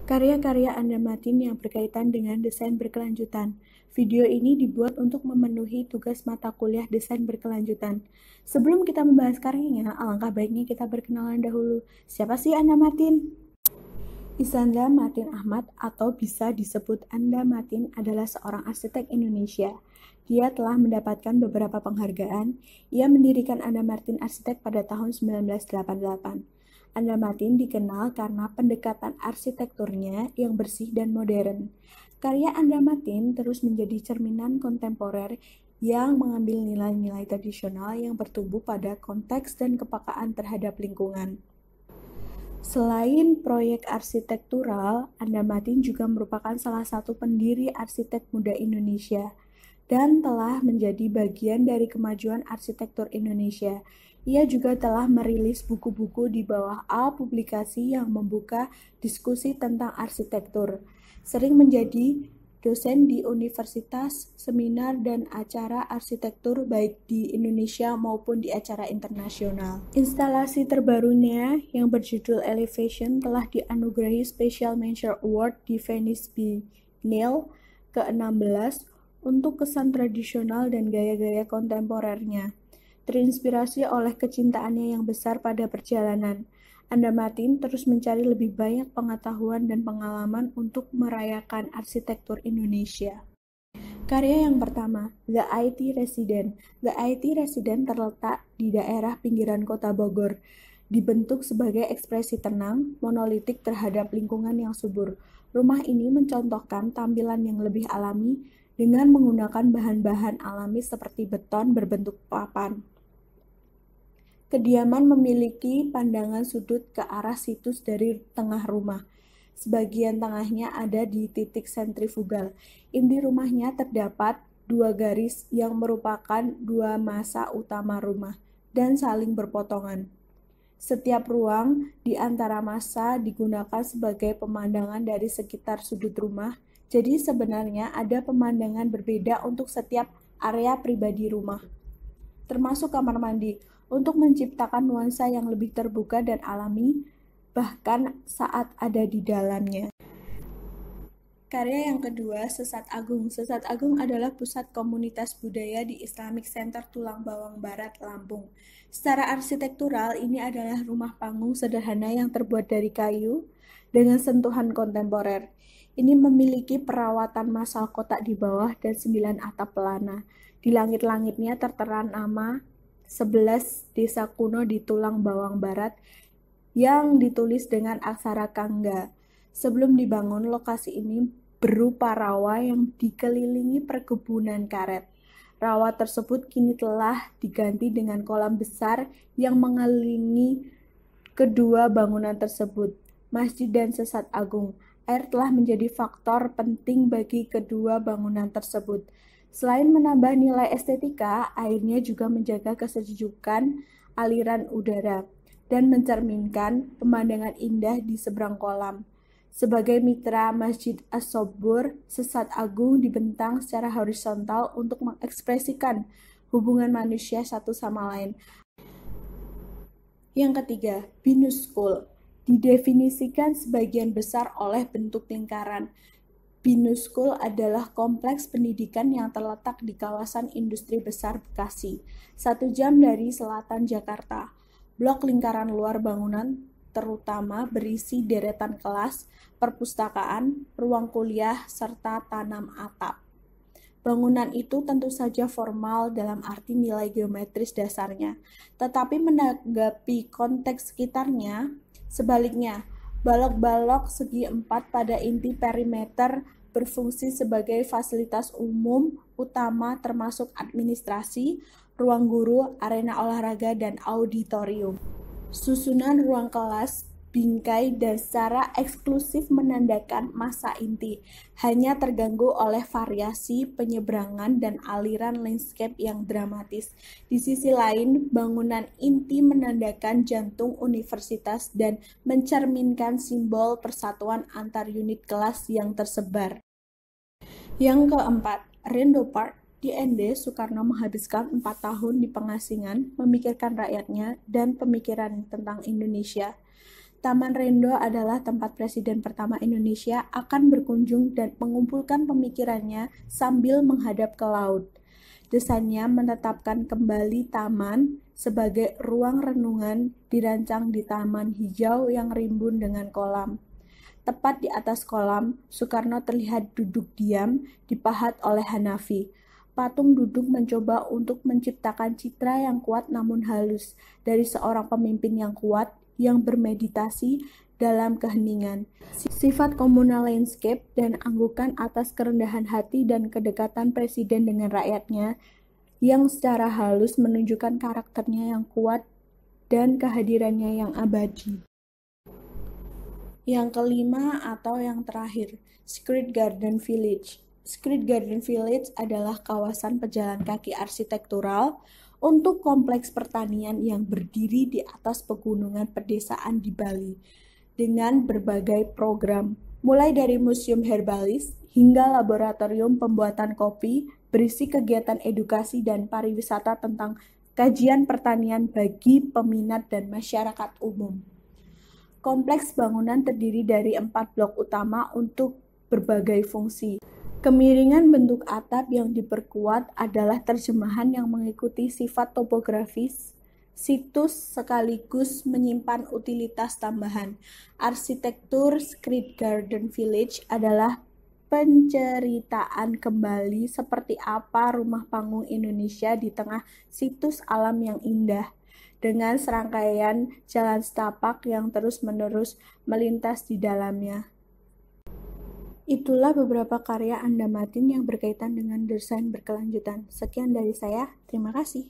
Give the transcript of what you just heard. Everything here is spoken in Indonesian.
Karya-karya Anda Matin yang berkaitan dengan desain berkelanjutan. Video ini dibuat untuk memenuhi tugas mata kuliah desain berkelanjutan. Sebelum kita membahas karyanya, alangkah baiknya kita berkenalan dahulu. Siapa sih Anda Matin? Isanda Matin Ahmad atau bisa disebut Anda Matin adalah seorang arsitek Indonesia. Dia telah mendapatkan beberapa penghargaan. Ia mendirikan Anda Matin Arsitek pada tahun 1988. Anda Matin dikenal karena pendekatan arsitekturnya yang bersih dan modern. Karya Anda Matin terus menjadi cerminan kontemporer yang mengambil nilai-nilai tradisional yang bertumbuh pada konteks dan kepekaan terhadap lingkungan. Selain proyek arsitektural, Anda Matin juga merupakan salah satu pendiri arsitek muda Indonesia dan telah menjadi bagian dari kemajuan arsitektur Indonesia. Ia juga telah merilis buku-buku di bawah A publikasi yang membuka diskusi tentang arsitektur. Sering menjadi dosen di universitas, seminar, dan acara arsitektur baik di Indonesia maupun di acara internasional. Instalasi terbarunya yang berjudul Elevation telah dianugerahi Special Mention Award di Venice Biennale ke-16 untuk kesan tradisional dan gaya-gaya kontemporernya. Terinspirasi oleh kecintaannya yang besar pada perjalanan, Anda Matin terus mencari lebih banyak pengetahuan dan pengalaman untuk merayakan arsitektur Indonesia. Karya yang pertama, The IT Resident. The IT Resident terletak di daerah pinggiran kota Bogor, dibentuk sebagai ekspresi tenang, monolitik terhadap lingkungan yang subur. Rumah ini mencontohkan tampilan yang lebih alami dengan menggunakan bahan-bahan alami seperti beton berbentuk papan. Kediaman memiliki pandangan sudut ke arah situs dari tengah rumah. Sebagian tengahnya ada di titik sentrifugal. Inti rumahnya terdapat dua garis yang merupakan dua masa utama rumah dan saling berpotongan. Setiap ruang di antara masa digunakan sebagai pemandangan dari sekitar sudut rumah. Jadi sebenarnya ada pemandangan berbeda untuk setiap area pribadi rumah, termasuk kamar mandi, untuk menciptakan nuansa yang lebih terbuka dan alami, bahkan saat ada di dalamnya. Karya yang kedua, Sesat Agung. Sesat Agung adalah pusat komunitas budaya di Islamic Center Tulang Bawang Barat, Lampung. Secara arsitektural, ini adalah rumah panggung sederhana yang terbuat dari kayu dengan sentuhan kontemporer. Ini memiliki perawatan massal kotak di bawah dan 9 atap pelana. Di langit-langitnya tertera nama 11 desa kuno di Tulang Bawang Barat yang ditulis dengan aksara Kangga. Sebelum dibangun, lokasi ini berupa rawa yang dikelilingi perkebunan karet. Rawa tersebut kini telah diganti dengan kolam besar yang mengelilingi kedua bangunan tersebut, Masjid dan Sesat Agung. Air telah menjadi faktor penting bagi kedua bangunan tersebut. Selain menambah nilai estetika, airnya juga menjaga kesejukan aliran udara dan mencerminkan pemandangan indah di seberang kolam. Sebagai mitra Masjid As-Sobur, Sesat Agung dibentang secara horizontal untuk mengekspresikan hubungan manusia satu sama lain. Yang ketiga, Binus School. Didefinisikan sebagian besar oleh bentuk lingkaran. Binus School adalah kompleks pendidikan yang terletak di kawasan industri besar Bekasi, 1 jam dari selatan Jakarta. Blok lingkaran luar bangunan terutama berisi deretan kelas, perpustakaan, ruang kuliah, serta tanam atap. Bangunan itu tentu saja formal dalam arti nilai geometris dasarnya, tetapi menanggapi konteks sekitarnya, sebaliknya, balok-balok segi 4 pada inti perimeter berfungsi sebagai fasilitas umum utama termasuk administrasi, ruang guru, arena olahraga, dan auditorium. Susunan ruang kelas, bingkai, dan secara eksklusif menandakan masa inti, hanya terganggu oleh variasi penyeberangan dan aliran landscape yang dramatis. Di sisi lain, bangunan inti menandakan jantung universitas dan mencerminkan simbol persatuan antar unit kelas yang tersebar. Yang keempat, Rendo Park. Di ND, Soekarno menghabiskan 4 tahun di pengasingan, memikirkan rakyatnya dan pemikiran tentang Indonesia. Taman Rendo adalah tempat Presiden pertama Indonesia akan berkunjung dan mengumpulkan pemikirannya sambil menghadap ke laut. Desainnya menetapkan kembali taman sebagai ruang renungan dirancang di taman hijau yang rimbun dengan kolam. Tepat di atas kolam, Soekarno terlihat duduk diam, dipahat oleh Hanafi. Patung duduk mencoba untuk menciptakan citra yang kuat namun halus dari seorang pemimpin yang kuat yang bermeditasi dalam keheningan. Sifat komunal landscape dan anggukan atas kerendahan hati dan kedekatan presiden dengan rakyatnya yang secara halus menunjukkan karakternya yang kuat dan kehadirannya yang abadi. Yang kelima atau yang terakhir, Secret Garden Village. Secret Garden Village adalah kawasan pejalan kaki arsitektural untuk kompleks pertanian yang berdiri di atas pegunungan pedesaan di Bali dengan berbagai program, mulai dari museum herbalis hingga laboratorium pembuatan kopi, berisi kegiatan edukasi dan pariwisata tentang kajian pertanian bagi peminat dan masyarakat umum. Kompleks bangunan terdiri dari 4 blok utama untuk berbagai fungsi. Kemiringan bentuk atap yang diperkuat adalah terjemahan yang mengikuti sifat topografis situs sekaligus menyimpan utilitas tambahan. Arsitektur Secret Garden Village adalah penceritaan kembali seperti apa rumah panggung Indonesia di tengah situs alam yang indah, dengan serangkaian jalan setapak yang terus-menerus melintas di dalamnya. Itulah beberapa karya Anda Matin yang berkaitan dengan desain berkelanjutan. Sekian dari saya, terima kasih.